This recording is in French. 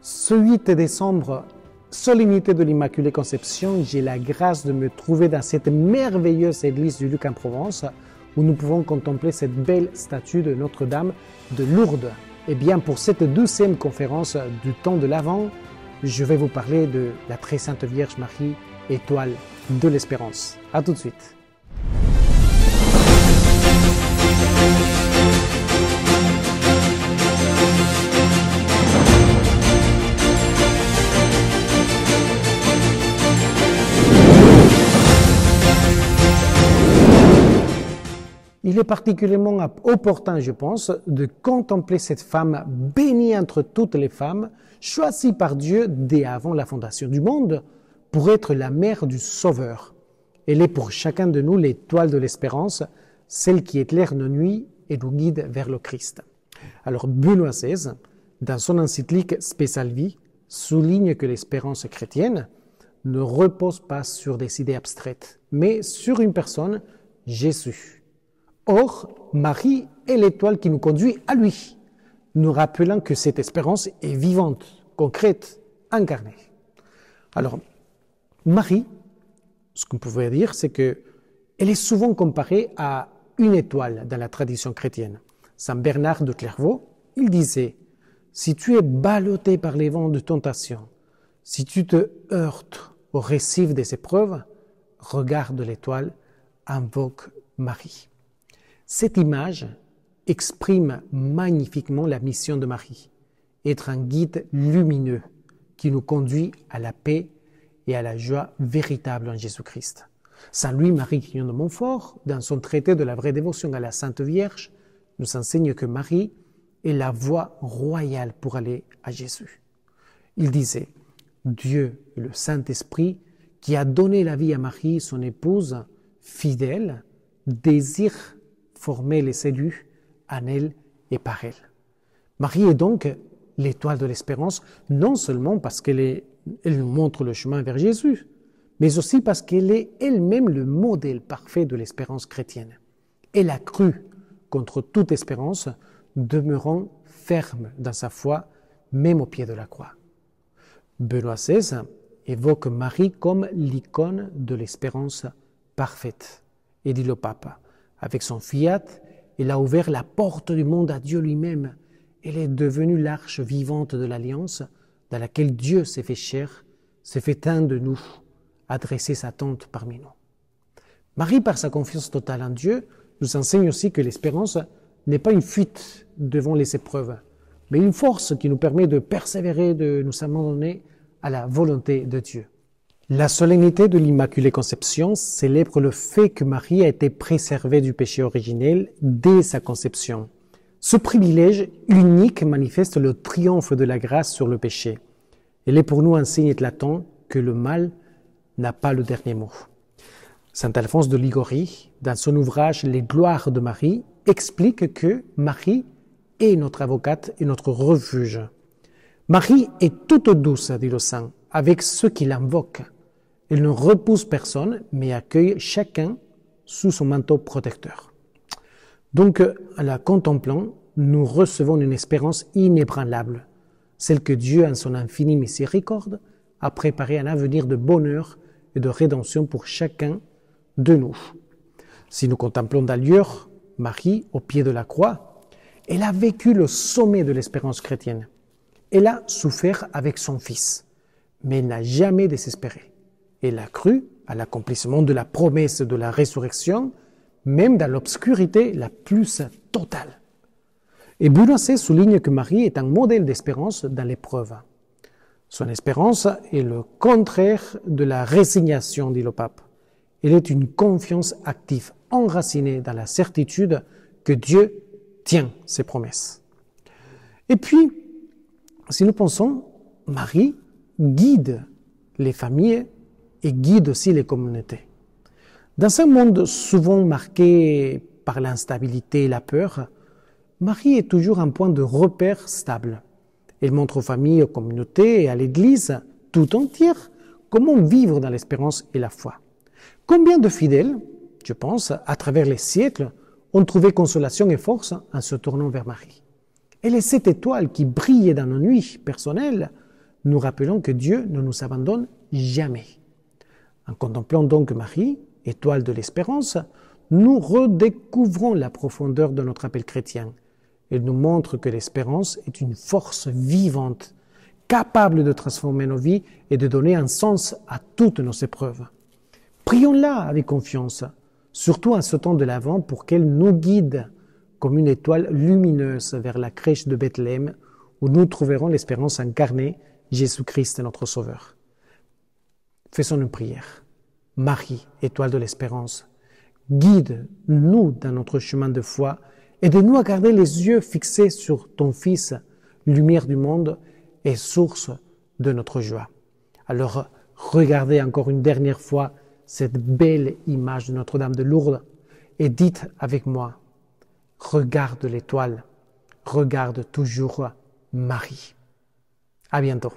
Ce 8 décembre, solennité de l'Immaculée Conception, j'ai la grâce de me trouver dans cette merveilleuse église du Luc en Provence où nous pouvons contempler cette belle statue de Notre-Dame de Lourdes. Et bien pour cette 12e conférence du temps de l'Avent, je vais vous parler de la très sainte Vierge Marie, étoile de l'espérance. À tout de suite. Il est particulièrement opportun, je pense, de contempler cette femme bénie entre toutes les femmes, choisie par Dieu dès avant la fondation du monde pour être la mère du Sauveur. Elle est pour chacun de nous l'étoile de l'espérance, celle qui éclaire nos nuits et nous guide vers le Christ. Alors Benoît XVI, dans son encyclique Spesalvi, souligne que l'espérance chrétienne ne repose pas sur des idées abstraites, mais sur une personne, Jésus. Or, Marie est l'étoile qui nous conduit à lui, nous rappelant que cette espérance est vivante, concrète, incarnée. Alors, Marie, ce qu'on pouvait dire, c'est qu'elle est souvent comparée à une étoile dans la tradition chrétienne. Saint Bernard de Clairvaux, il disait « Si tu es ballotté par les vents de tentation, si tu te heurtes au récif des épreuves, regarde l'étoile, invoque Marie. » Cette image exprime magnifiquement la mission de Marie, être un guide lumineux qui nous conduit à la paix et à la joie véritable en Jésus-Christ. Saint Louis-Marie Grignon de Montfort, dans son traité de la vraie dévotion à la Sainte Vierge, nous enseigne que Marie est la voie royale pour aller à Jésus. Il disait « Dieu, le Saint-Esprit, qui a donné la vie à Marie, son épouse, fidèle, désire former les élus en elle et par elle. » Marie est donc l'étoile de l'espérance, non seulement parce qu'elle nous montre le chemin vers Jésus, mais aussi parce qu'elle est elle-même le modèle parfait de l'espérance chrétienne. Elle a cru contre toute espérance, demeurant ferme dans sa foi, même au pied de la croix. Benoît XVI évoque Marie comme l'icône de l'espérance parfaite, et dit le pape. Avec son fiat, elle a ouvert la porte du monde à Dieu lui-même. Elle est devenue l'arche vivante de l'Alliance dans laquelle Dieu s'est fait chair, s'est fait un de nous, a dressé sa tente parmi nous. Marie, par sa confiance totale en Dieu, nous enseigne aussi que l'espérance n'est pas une fuite devant les épreuves, mais une force qui nous permet de persévérer, de nous abandonner à la volonté de Dieu. La solennité de l'Immaculée Conception célèbre le fait que Marie a été préservée du péché originel dès sa conception. Ce privilège unique manifeste le triomphe de la grâce sur le péché. Elle est pour nous un signe éclatant que le mal n'a pas le dernier mot. Saint Alphonse de Ligorie, dans son ouvrage « Les gloires de Marie », explique que Marie est notre avocate et notre refuge. Marie est toute douce, dit le saint, avec ceux qui l'invoquent. Elle ne repousse personne, mais accueille chacun sous son manteau protecteur. Donc, en la contemplant, nous recevons une espérance inébranlable, celle que Dieu, en son infinie miséricorde, a préparé un avenir de bonheur et de rédemption pour chacun de nous. Si nous contemplons d'ailleurs Marie au pied de la croix, elle a vécu le sommet de l'espérance chrétienne. Elle a souffert avec son Fils, mais elle n'a jamais désespéré. Elle a cru à l'accomplissement de la promesse de la résurrection, même dans l'obscurité la plus totale. Et Benoît XVI souligne que Marie est un modèle d'espérance dans l'épreuve. Son espérance est le contraire de la résignation, dit le pape. Elle est une confiance active, enracinée dans la certitude que Dieu tient ses promesses. Et puis, si nous pensons, Marie guide les familles et guide aussi les communautés. Dans un monde souvent marqué par l'instabilité et la peur, Marie est toujours un point de repère stable. Elle montre aux familles, aux communautés et à l'Église tout entière comment vivre dans l'espérance et la foi. Combien de fidèles, je pense, à travers les siècles, ont trouvé consolation et force en se tournant vers Marie. Elle est cette étoile qui brille dans nos nuits personnelles, nous rappelons que Dieu ne nous abandonne jamais. En contemplant donc Marie, étoile de l'espérance, nous redécouvrons la profondeur de notre appel chrétien. Elle nous montre que l'espérance est une force vivante, capable de transformer nos vies et de donner un sens à toutes nos épreuves. Prions-la avec confiance, surtout en ce temps de l'Avent, pour qu'elle nous guide comme une étoile lumineuse vers la crèche de Bethléem, où nous trouverons l'espérance incarnée, Jésus-Christ notre Sauveur. Faisons une prière. Marie, étoile de l'espérance, guide-nous dans notre chemin de foi, aide-nous à garder les yeux fixés sur ton Fils, lumière du monde et source de notre joie. Alors, regardez encore une dernière fois cette belle image de Notre-Dame de Lourdes et dites avec moi, regarde l'étoile, regarde toujours Marie. À bientôt.